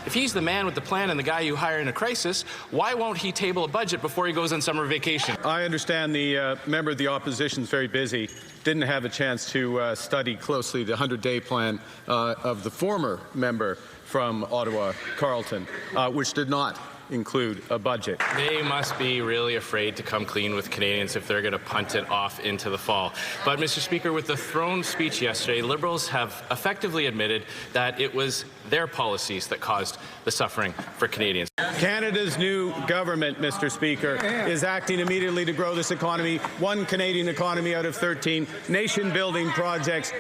If he's the man with the plan and the guy you hire in a crisis, why won't he table a budget before he goes on summer vacation? I understand the member of the opposition is very busy, didn't have a chance to study closely the 100-day plan of the former member from Ottawa, Carleton, which did not include a budget. They must be really afraid to come clean with Canadians if they're going to punt it off into the fall. But, Mr. Speaker, with the throne speech yesterday, Liberals have effectively admitted that it was their policies that caused the suffering for Canadians. Canada's new government, Mr. Speaker, is acting immediately to grow this economy, one Canadian economy out of 13 nation-building projects.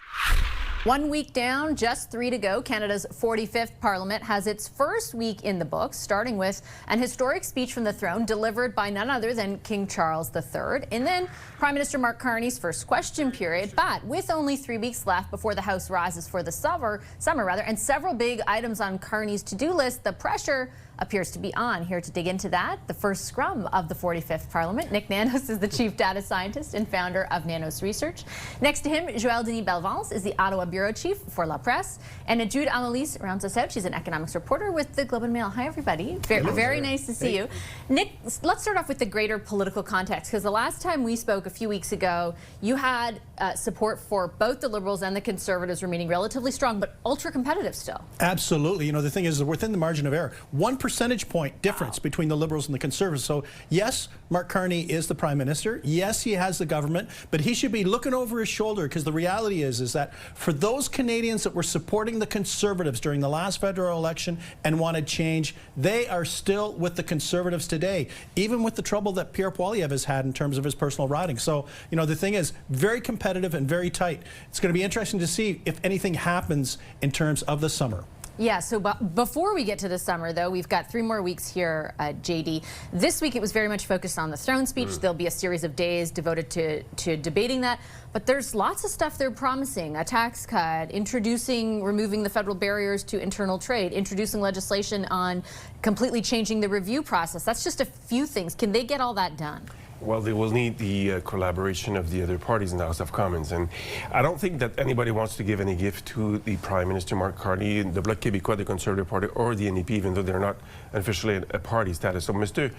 1 week down, just 3 to go. Canada's 45th Parliament has its first week in the books, starting with an historic speech from the throne delivered by none other than King Charles III. And then Prime Minister Mark Carney's first question period. But with only 3 weeks left before the House rises for the summer, and several big items on Carney's to-do list, the pressure appears to be on. Here to dig into that, the first Scrum of the 45th Parliament. Nick Nanos is the Chief Data Scientist and founder of Nanos Research. Next to him, Joël Denis Belvance is the Ottawa Bureau Chief for La Presse. And Jude Annalise rounds us out. She's an economics reporter with the Globe and Mail. Hi, everybody. Very nice to see you. Nick, let's start off with the greater political context, because the last time we spoke a few weeks ago, you had support for both the Liberals and the Conservatives remaining relatively strong, but ultra competitive still. Absolutely. You know, the thing is, within the margin of error, 1 percentage point difference between the Liberals and the Conservatives. So yes, Mark Carney is the Prime Minister. Yes, he has the government, but he should be looking over his shoulder, because the reality is that for those Canadians that were supporting the Conservatives during the last federal election and wanted change, they are still with the Conservatives today, even with the trouble that Pierre Poilievre has had in terms of his personal riding. So, you know, the thing is very competitive and very tight. It's going to be interesting to see if anything happens in terms of the summer. Yeah, so before we get to the summer, though, we've got 3 more weeks here, JD. This week it was very much focused on the throne speech. There'll be a series of days devoted to debating that. But there's lots of stuff they're promising. A tax cut, removing the federal barriers to internal trade, introducing legislation on completely changing the review process. That's just a few things. Can they get all that done? Well, they will need the collaboration of the other parties in the House of Commons. And I don't think that anybody wants to give any gift to the Prime Minister, Mark Carney, the Bloc Québécois, the Conservative Party, or the NDP, even though they're not officially a party status. So Mr.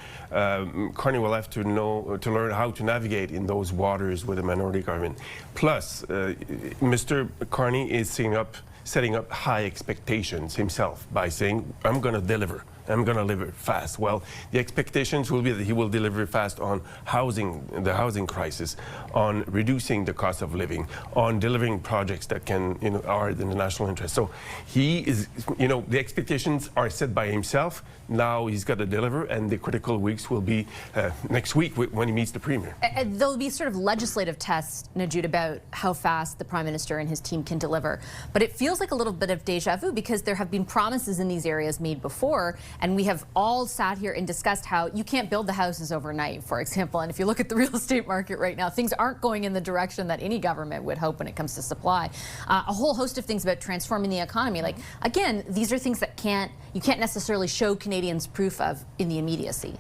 Carney will have to learn how to navigate in those waters with a minority government. Plus, Mr. Carney is setting up high expectations himself by saying, I'm going to deliver. I'm going to deliver fast. Well, the expectations will be that he will deliver fast on the housing crisis, on reducing the cost of living, on delivering projects that can, are in the national interest. So he is, the expectations are set by himself. Now he's got to deliver, and the critical weeks will be next week when he meets the Premier. There'll be sort of legislative tests, Najud, about how fast the Prime Minister and his team can deliver. But it feels like a little bit of deja vu, because there have been promises in these areas made before, and we have all sat here and discussed how you can't build the houses overnight, for example. And if you look at the real estate market right now, things aren't going in the direction that any government would hope when it comes to supply. A whole host of things about transforming the economy. Like, again, these are things that you can't necessarily show Canadians proof of in the immediacy.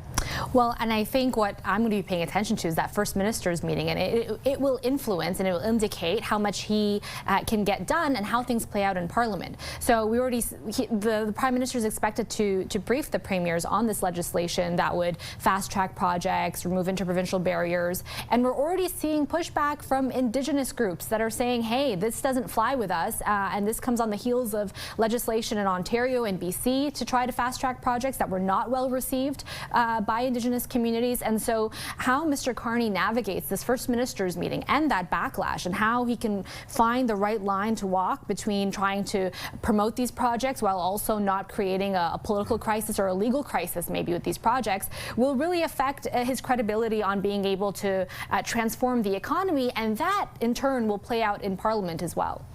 Well, and I think what I'm going to be paying attention to is that First Minister's meeting, and it will influence and it will indicate how much he can get done and how things play out in Parliament. So we already, the Prime Minister is expected to brief the premiers on this legislation that would fast-track projects, remove interprovincial barriers, and we're already seeing pushback from Indigenous groups that are saying, hey, this doesn't fly with us, and this comes on the heels of legislation in Ontario and BC to try to fast-track projects that were not well received by Indigenous communities. And so how Mr. Carney navigates this First Minister's meeting and that backlash, and how he can find the right line to walk between trying to promote these projects while also not creating a political crisis or a legal crisis maybe with these projects, will really affect his credibility on being able to transform the economy, and that in turn will play out in Parliament as well.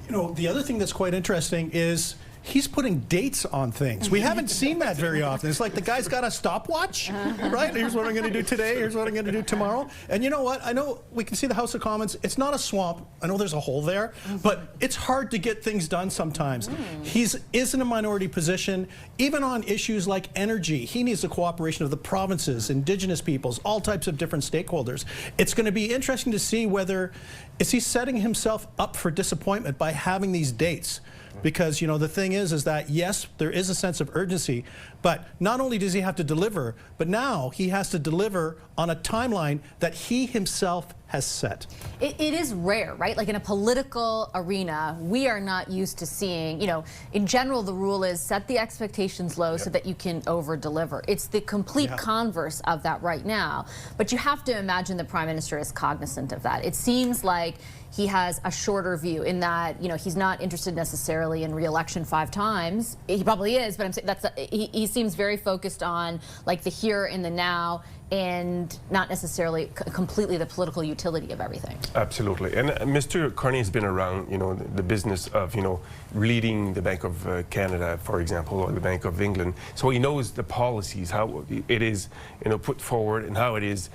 You know, the other thing that's quite interesting is he's putting dates on things. We haven't seen that very often. It's like the guy's got a stopwatch, right? Here's what I'm going to do today. Here's what I'm going to do tomorrow. And you know what? I know we can see the House of Commons. It's not a swamp. I know there's a hole there, but it's hard to get things done sometimes. He is in a minority position. Even on issues like energy, he needs the cooperation of the provinces, Indigenous peoples, all types of different stakeholders. It's going to be interesting to see whether is he setting himself up for disappointment by having these dates. because, you know, the thing is that, yes, there is a sense of urgency, but not only does he have to deliver, but now he has to deliver on a timeline that he himself has set. It is rare, right? Like in a political arena, we are not used to seeing, you know, in general, the rule is set the expectations low so that you can over-deliver. It's the complete converse of that right now. But you have to imagine the Prime Minister is cognizant of that. It seems like he has a shorter view in that, you know, he's not interested necessarily in re-election 5 times. He probably is, but I'm saying he seems very focused on like the here and the now, and not necessarily completely the political utility of everything. Absolutely. And Mr. Carney has been around, you know, the business of, you know, leading the Bank of Canada, for example, or the Bank of England. So he knows the policies, how it is, you know, put forward and how it is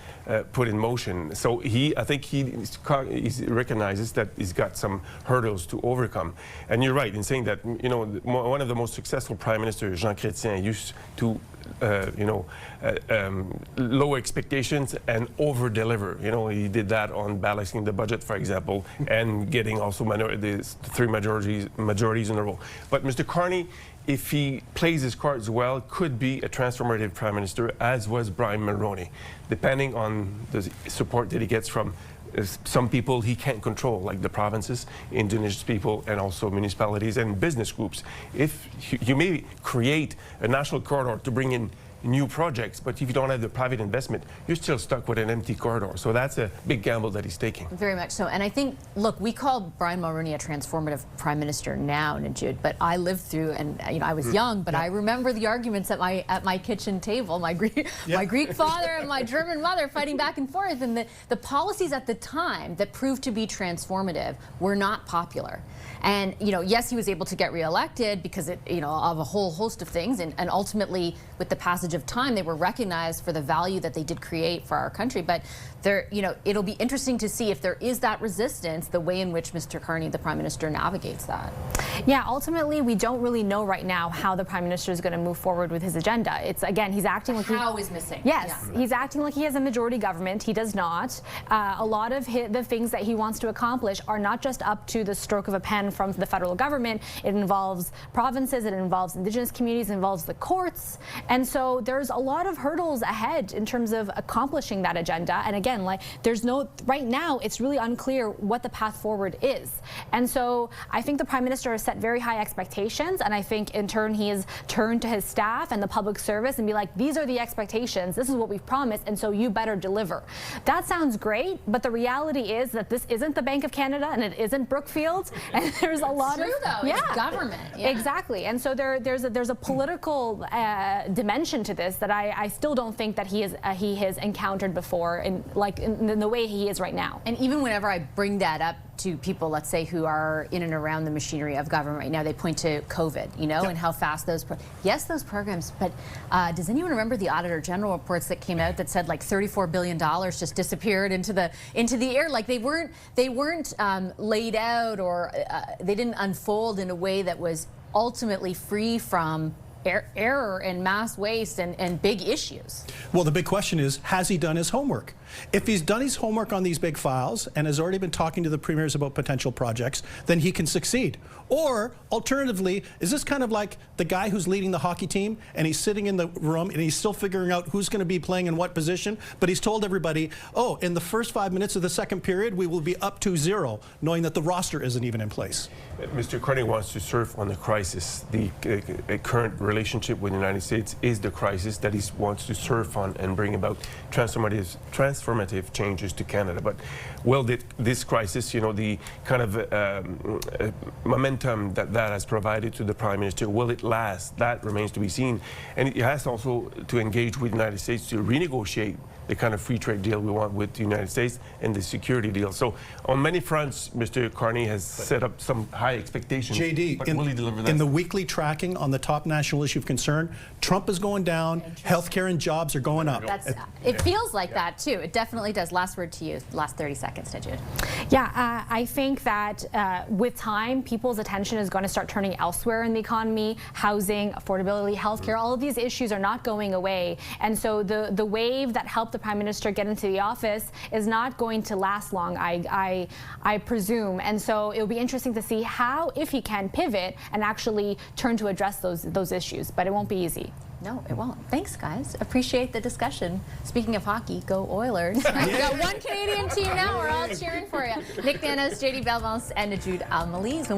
put in motion. So I think he recognizes that he's got some hurdles to overcome. And you're right in saying that, you know, one of the most successful Prime Ministers, Jean Chrétien, used to low expectations and over-deliver. You know, he did that on balancing the budget, for example, and getting also the 3 majorities in a row. But Mr. Carney, if he plays his cards well, could be a transformative Prime Minister, as was Brian Mulroney, depending on the support that he gets from some people he can't control, like the provinces, Indigenous people, and also municipalities and business groups. If you may create a national corridor to bring in new projects, but if you don't have the private investment, you're still stuck with an empty corridor. So that's a big gamble that he's taking. Very much so. And I think, look, we call Brian Mulroney a transformative Prime Minister now, Najud, but I lived through, and you know, I was young, but I remember the arguments at my kitchen table, my Greek father and my German mother fighting back and forth, and the policies at the time that proved to be transformative were not popular. And, you know, yes, he was able to get reelected because of a whole host of things, and ultimately, with the passage of time, they were recognized for the value that they did create for our country. But there, you know, it'll be interesting to see if there is that resistance, the way in which Mr. Carney, the Prime Minister, navigates that. Yeah, ultimately, we don't really know right now how the Prime Minister is going to move forward with his agenda. It's, again, he's acting like how is missing. Yes, he's acting like he has a majority government. He does not. A lot of the things that he wants to accomplish are not just up to the stroke of a pen from the federal government. It involves provinces, it involves Indigenous communities, it involves the courts. And so there's a lot of hurdles ahead in terms of accomplishing that agenda. And again, like right now, it's really unclear what the path forward is. And so I think the Prime Minister has set very high expectations. And I think in turn, he has turned to his staff and the public service and be like, these are the expectations. This is what we've promised. And so you better deliver. That sounds great. But the reality is that this isn't the Bank of Canada and it isn't Brookfield. And there's a lot of it's government. Yeah. Exactly. And so there's a political dimension to this that I still don't think that he has encountered before in the way he is right now. And even whenever I bring that up to people, let's say, who are in and around the machinery of government right now, they point to COVID, you know, and how fast those programs, but does anyone remember the Auditor General reports that came out that said like $34 billion just disappeared into the air? Like they weren't laid out, or they didn't unfold in a way that was ultimately free from error and mass waste and big issues. Well, the big question is, has he done his homework? If he's done his homework on these big files and has already been talking to the premiers about potential projects, then he can succeed. Or alternatively, is this kind of like the guy who's leading the hockey team and he's sitting in the room and he's still figuring out who's going to be playing in what position, but he's told everybody, oh, in the first 5 minutes of the second period, we will be up to 0, knowing that the roster isn't even in place. Mr. Carney wants to surf on the crisis. The current relationship with the United States is the crisis that he wants to surf on and bring about transformative changes to Canada. But will this crisis, you know, the kind of momentum that has provided to the Prime Minister, will it last? That remains to be seen. And it has also to engage with the United States to renegotiate the kind of free trade deal we want with the United States and the security deal. So on many fronts, Mr. Carney has set up some high expectations. JD, but will he deliver that? In the weekly tracking on the top national issue of concern, Trump is going down, healthcare and jobs are going up. It feels like that too. It definitely does. Last word to you. Last 30 seconds, Najud. Yeah, I think that with time, people's attention is going to start turning elsewhere in the economy. Housing, affordability, healthcare, all of these issues are not going away. And so the wave that helped the Prime Minister get into the office is not going to last long, I presume. And so it'll be interesting to see how, if he can pivot and actually turn to address those issues. But it won't be easy. No, it won't. Thanks, guys. Appreciate the discussion. Speaking of hockey, go Oilers. We've got one Canadian team now. We're all cheering for you. Nick Danos, JD Belvance, and Jude Almalise.